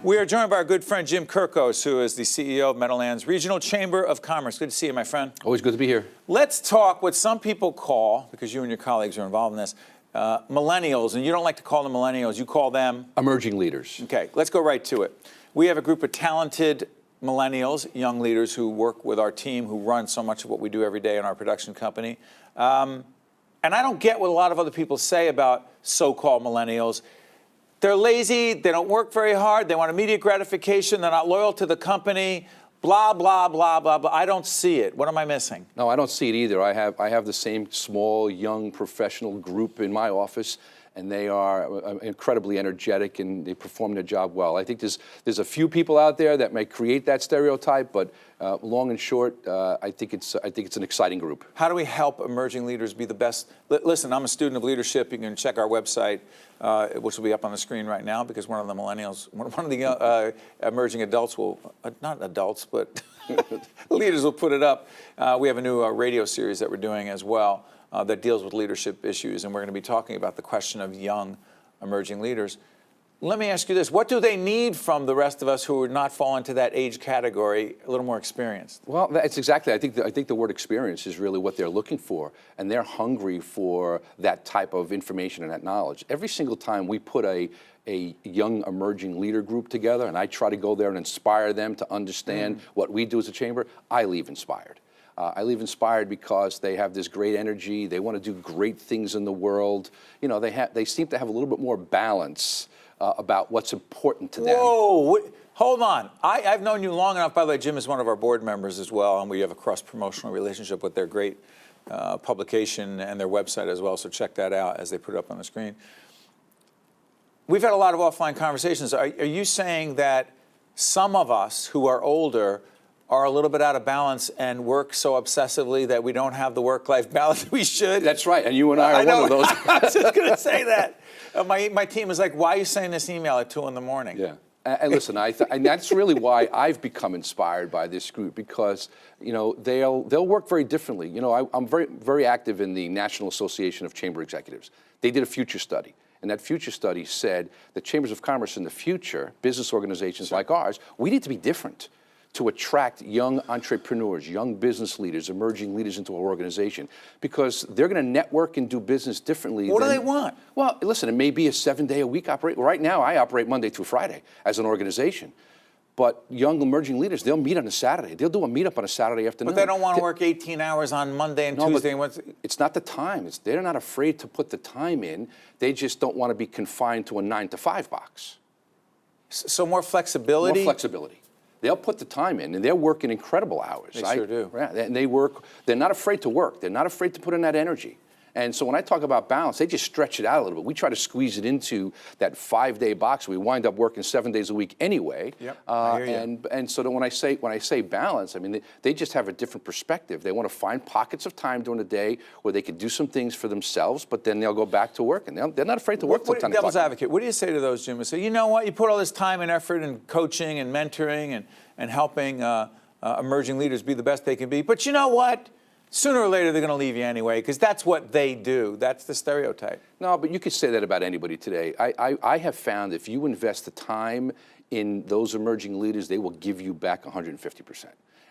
We are joined by our good friend Jim Kirkos, who is the CEO of Meadowlands Regional Chamber of Commerce. Good to see you, my friend. Always good to be here. Let's talk what some people call, because you and your colleagues are involved in this, millennials. And you don't like to call them millennials. You call them? Emerging leaders. Okay, let's go right to it. We have a group of talented millennials, young leaders who work with our team, who run so much of what we do every day in our production company. And I don't get what a lot of other people say about so-called millennials. They're lazy, they don't work very hard, they want immediate gratification, they're not loyal to the company, blah, blah, blah, blah, blah. I don't see it. What am I missing? No, I don't see it either. I have the same small, young, professional group in my office, and they are incredibly energetic and they perform their job well. I think there's a few people out there that may create that stereotype, but long and short, I think it's an exciting group. How do we help emerging leaders be the best? Listen, I'm a student of leadership. You can check our website, which will be up on the screen right now, because one of the millennials, one of the emerging adults will, not adults, but leaders will put it up. We have a new radio series that we're doing as well that deals with leadership issues, and we're going to be talking about the question of young emerging leaders. Let me ask you this. What do they need from the rest of us who would not fall into that age category, a little more experienced? Well, that's exactly. I think the word experience is really what they're looking for, and they're hungry for that type of information and that knowledge. Every single time we put a young emerging leader group together, and I try to go there and inspire them to understand what we do as a chamber, I leave inspired. I leave inspired because they have this great energy. They want to do great things in the world. You know, they seem to have a little bit more balance about what's important to them. Whoa, hold on. I've known you long enough. By the way, Jim is one of our board members as well, and we have a cross-promotional relationship with their great publication and their website as well, so check that out as they put it up on the screen. We've had a lot of offline conversations. Are you saying that some of us who are older are a little bit out of balance and work so obsessively that we don't have the work-life balance we should? That's right, and you and I are one of those. I was just going to say that. My team is like, why are you sending this email at 2 in the morning? Yeah, and listen, and that's really why I've become inspired by this group, because you know they'll work very differently. You know, I'm very active in the National Association of Chamber Executives. They did a future study, and that future study said that chambers of commerce in the future, business organizations like ours, we need to be different to attract young entrepreneurs, young business leaders, emerging leaders into our organization, because they're going to network and do business differently. What do they want? Well, listen, it may be a 7-day-a-week operation. Right now, I operate Monday through Friday as an organization. But young emerging leaders, they'll meet on a Saturday. They'll do a meetup on a Saturday afternoon. But they don't want to work 18 hours on Monday and Tuesday. It's not the time. They're not afraid to put the time in. They just don't want to be confined to a 9-to-5 box. So more flexibility? More flexibility. They'll put the time in, and they're working incredible hours. They sure do. Yeah, and they work. They're not afraid to work. They're not afraid to put in that energy. And so when I talk about balance, they just stretch it out a little bit. We try to squeeze it into that 5-day box. We wind up working 7 days a week anyway. Yep, I hear you. And so that when I say balance, I mean they just have a different perspective. They want to find pockets of time during the day where they can do some things for themselves, but then they'll go back to work, and they're not afraid to work till 10 o'clock. Devil's advocate, what do you say to those, Jim? Say, you know what? You put all this time and effort in coaching and mentoring and helping emerging leaders be the best they can be, but you know what? Sooner or later, they're going to leave you anyway, because that's what they do. That's the stereotype. No, but you could say that about anybody today. I have found if you invest the time in those emerging leaders, they will give you back 150%.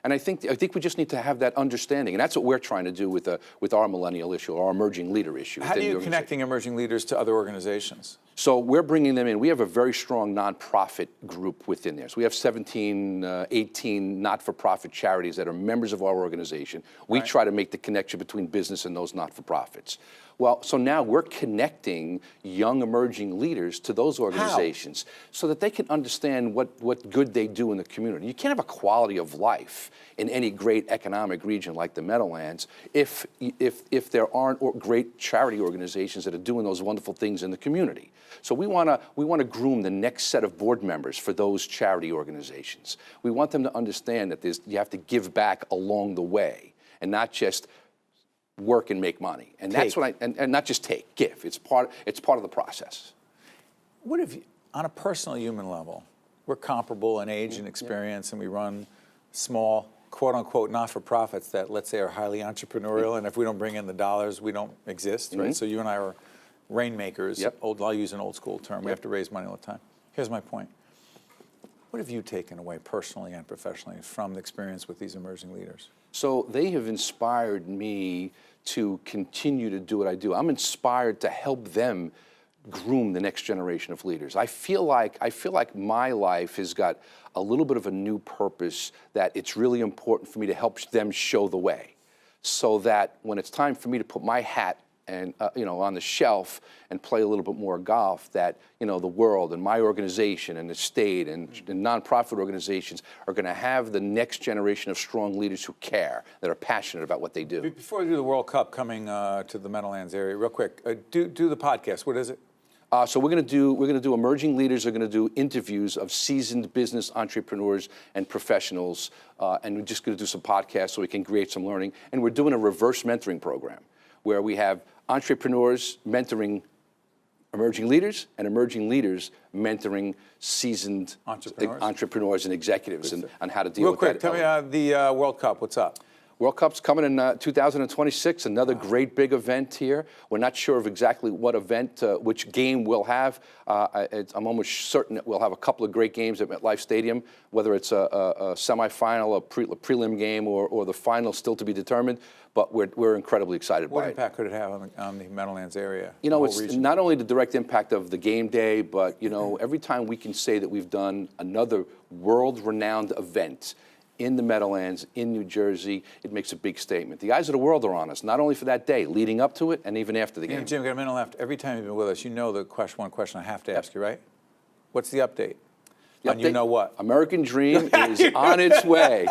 And I think we just need to have that understanding, and that's what we're trying to do with our millennial issue, our emerging leader issue. How are you connecting emerging leaders to other organizations? So we're bringing them in. We have a very strong nonprofit group within there. So we have 17, 18 not-for-profit charities that are members of our organization. We try to make the connection between business and those not-for-profits. Well, so now we're connecting young emerging leaders to those organizations so that they can understand what good they do in the community. You can't have a quality of life in any great economic region like the Meadowlands if there aren't great charity organizations that are doing those wonderful things in the community. So we want to groom the next set of board members for those charity organizations. We want them to understand that you have to give back along the way and not just work and make money, and that's what and not just give. It's part of the process. What if, on a personal human level, we're comparable in age and experience, and we run small, quote-unquote, not-for-profits that, let's say, are highly entrepreneurial, and if we don't bring in the dollars, we don't exist, right? So you and I are rainmakers. I'll use an old-school term. We have to raise money all the time. Here's my point. What have you taken away personally and professionally from the experience with these emerging leaders? So they have inspired me to continue to do what I do. I'm inspired to help them groom the next generation of leaders. I feel like my life has got a little bit of a new purpose, that it's really important for me to help them show the way, so that when it's time for me to put my hat and on the shelf and play a little bit more golf, that the world and my organization and the state and nonprofit organizations are going to have the next generation of strong leaders who care, that are passionate about what they do. Before we do the World Cup coming to the Meadowlands area, real quick, do the podcast. What is it? So we're going to do emerging leaders are going to do interviews of seasoned business entrepreneurs and professionals, and we're just going to do some podcasts so we can create some learning. And we're doing a reverse mentoring program where we have entrepreneurs mentoring emerging leaders and emerging leaders mentoring seasoned entrepreneurs and executives on how to deal with that. Real quick, tell me the World Cup. What's up? World Cup's coming in 2026, another great big event here. We're not sure of exactly what event, which game we'll have. I'm almost certain that we'll have a couple of great games at MetLife Stadium, whether it's a semifinal, a prelim game, or the final still to be determined. But we're incredibly excited by it. What impact could it have on the Meadowlands area? It's not only the direct impact of the game day, but every time we can say that we've done another world-renowned event in the Meadowlands, in New Jersey, it makes a big statement. The eyes of the world are on us, not only for that day, leading up to it, and even after the game. Jim, got a minute left. Every time you've been with us, the one question I have to ask you, right? What's the update? And you know what? American Dream is on its way.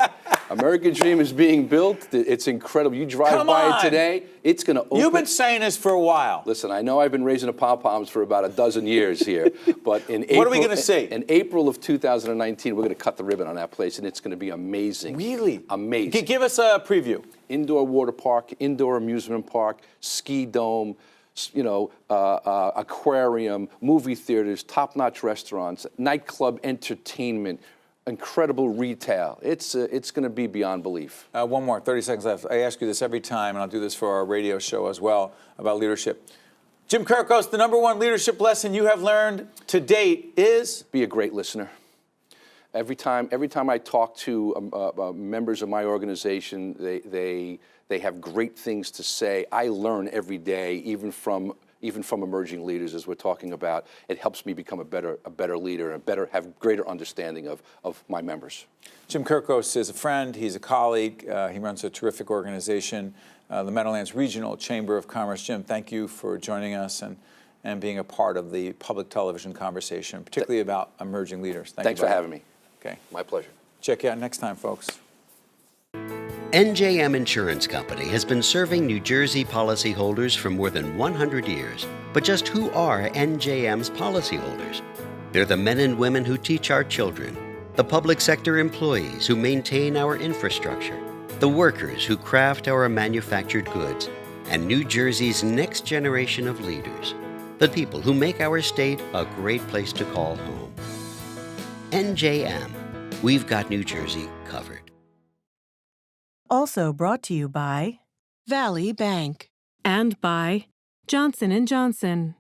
American Dream is being built. It's incredible. You drive by it today, it's going to open. You've been saying this for a while. Listen, I know I've been raising the pom-poms for about a dozen years here, but in April, what are we going to see? In April of 2019, we're going to cut the ribbon on that place, and it's going to be amazing. Really? Amazing. Give us a preview. Indoor water park, indoor amusement park, ski dome, aquarium, movie theaters, top-notch restaurants, nightclub entertainment, incredible retail. It's going to be beyond belief. One more, 30 seconds left. I ask you this every time, and I'll do this for our radio show as well, about leadership. Jim Kirkos, the #1 leadership lesson you have learned to date is? Be a great listener. Every time I talk to members of my organization, they have great things to say. I learn every day, even from emerging leaders, as we're talking about. It helps me become a better leader and have greater understanding of my members. Jim Kirkos is a friend. He's a colleague. He runs a terrific organization, the Meadowlands Regional Chamber of Commerce. Jim, thank you for joining us and being a part of the public television conversation, particularly about emerging leaders. Thanks for having me. Okay. My pleasure. Check you out next time, folks. NJM Insurance Company has been serving New Jersey policyholders for more than 100 years. But just who are NJM's policyholders? They're the men and women who teach our children, the public sector employees who maintain our infrastructure, the workers who craft our manufactured goods, and New Jersey's next generation of leaders, the people who make our state a great place to call home. NJM, we've got New Jersey covered. Also brought to you by Valley Bank and by Johnson & Johnson.